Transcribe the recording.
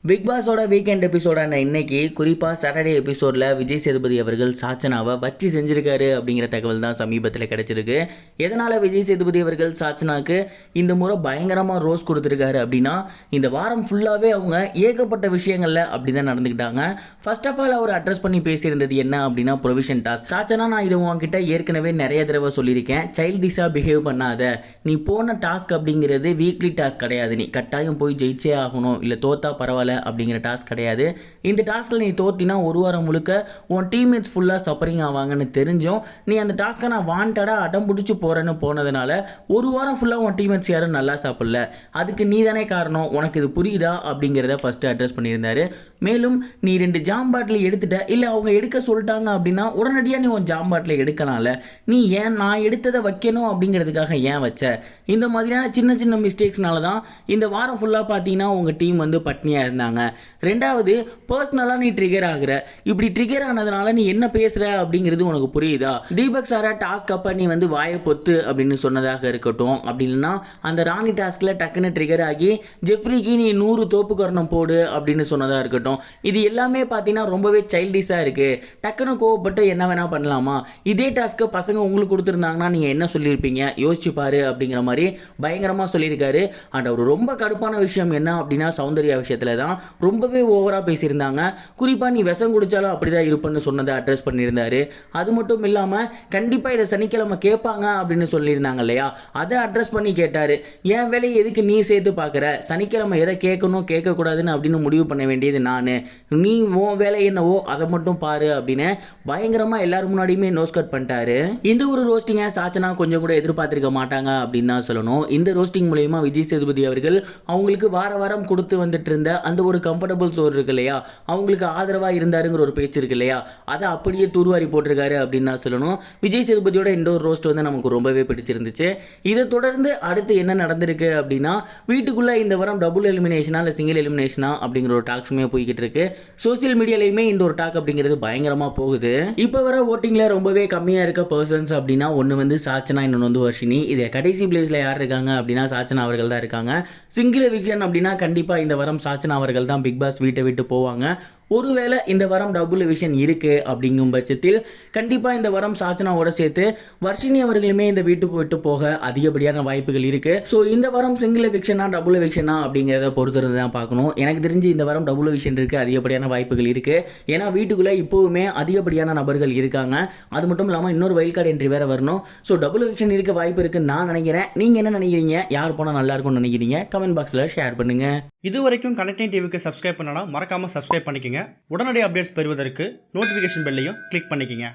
Big பாஸோட weekend எபிசோடான இன்னைக்கு குறிப்பாக Saturday எபிசோடில் விஜய் சேதுபதி அவர்கள் சாச்சனாவை வச்சு செஞ்சுருக்காரு அப்படிங்கிற தகவல் தான் சமீபத்தில் கிடைச்சிருக்கு. எதனால் விஜய் சேதுபதி அவர்கள் சாச்சனாவுக்கு இந்த முறை பயங்கரமாக ரோஸ் கொடுத்துருக்காரு அப்படின்னா, இந்த வாரம் ஃபுல்லாகவே அவங்க ஏகப்பட்ட விஷயங்களில் அப்படி தான் நடந்துக்கிட்டாங்க. ஃபர்ஸ்ட் ஆஃப் ஆல் அவர் அட்ரஸ் பண்ணி பேசியிருந்தது என்ன அப்படின்னா, ப்ரொவிஷன் டாஸ்க். சாச்சனா, நான் இது உங்ககிட்ட ஏற்கனவே நிறைய தடவை சொல்லியிருக்கேன், சைல்டிஷாக பிஹேவ் பண்ணாத. நீ போன டாஸ்க் அப்படிங்கிறது வீக்லி டாஸ்க் கிடையாது. நீ கட்டாயம் போய் ஜெயிச்சே ஆகணும், இல்லை தோத்தா பரவாயில்ல அப்படிங்கிற டாஸ்க் கிடையாது. இந்த டாஸ்கில் நீ தோத்தினா ஒரு வாரம் முழுக்க உன் டீம்மேட்ஸ் ஃபுல்லாக சப்பரிங் ஆவாங்கன்னு தெரிஞ்சும் நீ அந்த டாஸ்க்கை நான் வாண்டடாக அடம் பிடிச்சி போகிறேன்னு போனதுனால ஒரு வாரம் ஃபுல்லாக உன் டீம்மேட்ஸ் யாரும் நல்லா சாப்பிடல. அதுக்கு நீ தானே காரணம், உனக்கு இது புரியுதா அப்படிங்கிறத ஃபஸ்ட்டு அட்ரஸ் பண்ணியிருந்தாரு. மேலும் நீ 2 ஜாம் பாட்டில் எடுத்துட்ட, இல்லை அவங்க எடுக்க சொல்லிட்டாங்க அப்படின்னா உடனடியாக நீ உன் ஜாம் பாட்டில் எடுக்கலாம்ல. நீ ஏன் நான் எடுத்ததை வைக்கணும் அப்படிங்கிறதுக்காக ஏன் வச்ச? இந்த மாதிரியான சின்ன சின்ன மிஸ்டேக்ஸ்னால தான் இந்த வாரம் ஃபுல்லாக பார்த்தீங்கன்னா உங்கள் டீம் வந்து பட்னியாக இருந்தாங்க. ரெண்டாவது, பர்சனலாக நீ ட்ரிகர் ஆகுற. இப்படி ட்ரிகர் ஆனதுனால நீ என்ன பேசுற அப்படிங்கிறது உனக்கு புரியுதா? தீபக் சாரா டாஸ்க் அப்போ நீ வந்து வாயை பொத்து அப்படின்னு சொன்னதாக இருக்கட்டும், அப்படி இல்லைன்னா அந்த ராணி டாஸ்கில் டக்குன்னு ட்ரிகர் ஆகி ஜெஃப்ரிக்கு நீ 100 தோப்பு கரணம் போடு அப்படின்னு சொன்னதாக இருக்கட்டும், இது எல்லாமே பார்த்தீங்கன்னா ரொம்பவே சைல்டிஷாக இருக்குது. டக்குன்னு கோவப்பட்டு என்ன வேணால் பண்ணலாமா? இதே டாஸ்க்கை பசங்க உங்களுக்கு கொடுத்துருந்தாங்கன்னா நீங்கள் என்ன சொல்லியிருப்பீங்க, யோசிச்சு பாரு அப்படிங்கிற மாதிரி பயங்கரமாக சொல்லியிருக்காரு. அண்ட் அவர் ரொம்ப கடுப்பான விஷயம் என்ன அப்படின்னா, சௌந்தர்யா விஷயத்தில் தான் ரொம்பவே ஓவராக பேசியிருந்தாங்க. குறிப்பாக நீ விஷம் குடித்தாலும் அப்படி தான் இருப்பேன்னு சொன்னதை அட்ரஸ் பண்ணியிருந்தாரு. அது மட்டும் இல்லாமல் கண்டிப்பாக இதை சனிக்கிழமை கேட்பாங்க அப்படின்னு சொல்லியிருந்தாங்க இல்லையா, அதை அட்ரஸ் பண்ணி கேட்டார். என் வேலையை எதுக்கு நீ சேர்த்து பார்க்குற? சனிக்கிழமை எதை கேட்கணும் கேட்கக்கூடாதுன்னு அப்படின்னு முடிவு பண்ண வேண்டியது நான். நீ உன் வேலை என்னவோ அதை மட்டும் பாரு அப்படின்னு பயங்கரமாக எல்லாரும் முன்னாடியுமே நோஸ் கட் பண்ணிட்டாரு. இந்த ஒரு ரோஸ்டிங்கை சாச்சனா கொஞ்சம் கூட எதிர்பார்த்திருக்க மாட்டாங்க அப்படின்னு தான் சொல்லணும். இந்த ரோஸ்டிங் மூலயமா விஜய் சேதுபதி அவர்கள் அவங்களுக்கு வார வாரம் கொடுத்து வந்துட்டு இருந்த அந்த ஒரு கம்ஃபர்டபுள் சோர் இருக்கு இல்லையா, அவங்களுக்கு ஆதரவாக இருந்தாருங்கிற ஒரு பேச்சு இருக்கு இல்லையா, அதை அப்படியே தூர்வாரி போட்டிருக்காரு அப்படின்னு தான் சொல்லணும். விஜய் சேதுபதியோட இந்த ஒரு ரோஸ்ட் வந்து நமக்கு ரொம்பவே பிடிச்சிருந்துச்சு. இதை தொடர்ந்து அடுத்து என்ன நடந்திருக்கு அப்படின்னா, வீட்டுக்குள்ளே இந்த வாரம் டபுள் எலிமினேஷனா இல்லை சிங்கிள் எலிமினேஷனா அப்படிங்கிற ஒரு டாக்ஸுமே போய்கிட்டு இருக்கு. சோசியல் மீடியாலையுமே இந்த ஒரு டாக் அப்படிங்கிறது பயங்கரமாக போகுது. இப்போ வர ஓட்டிங்கில் ரொம்பவே கம்மியாக இருக்க பர்சன்ஸ் அப்படின்னா ஒன்று வந்து சாச்சனா, இன்னொன்று வந்து வர்ஷினி. இதை கடைசி பிளேஸில் யார் இருக்காங்க அப்படின்னா சாச்சனா அவர்கள் தான் இருக்காங்க. சிங்கிள் எவிக்ஷன் அப்படின்னா கண்டிப்பாக இந்த வாரம் சாச்சனா அவர்கள் தான் பிக் பாஸ் வீட்டை விட்டு போவாங்க. ஒருவேளை இந்த வாரம் டபுள் எவிக்ஷன் இருக்குது அப்படிங்கும் பட்சத்தில் கண்டிப்பாக இந்த வாரம் சாச்சனாவோட சேர்த்து வர்ஷினி அவர்களுமே இந்த வீட்டு விட்டு போக அதிகப்படியான வாய்ப்புகள் இருக்குது. ஸோ இந்த வாரம் சிங்கிள் எவிக்ஷனா டபுள் எவிக்ஷனா அப்படிங்கிறத பொறுத்திருந்து தான் பார்க்கணும். எனக்கு தெரிஞ்சு இந்த வாரம் டபுள் எவிக்ஷன் இருக்குது, அதிகப்படியான வாய்ப்புகள் இருக்குது. ஏன்னா வீட்டுக்குள்ளே இப்போவுமே அதிகப்படியான நபர்கள் இருக்காங்க. அது மட்டும் இல்லாமல் இன்னொரு வைல்ட் கார்டு என்ட்ரி வேறு வரணும். ஸோ டபுள் எவிக்ஷன் இருக்க வாய்ப்பு இருக்குன்னு நான் நினைக்கிறேன். நீங்கள் என்ன நினைக்கிறீங்க? யார் போனால் நல்லா இருக்கும்னு நினைக்கிறீங்க? கமெண்ட் பாக்ஸில் ஷேர் பண்ணுங்கள். இது வரைக்கும் கனெக்டிங் டிவிக்கு சப்ஸ்கிரைப் பண்ணனா மறக்காமல் சப்ஸ்கிரைப் பண்ணிக்கங்க. உடனடி அப்டேட்ஸ் பெறுவதற்கு நோட்டிஃபிகேஷன் பெல்லையும் கிளிக் பண்ணிக்கங்க.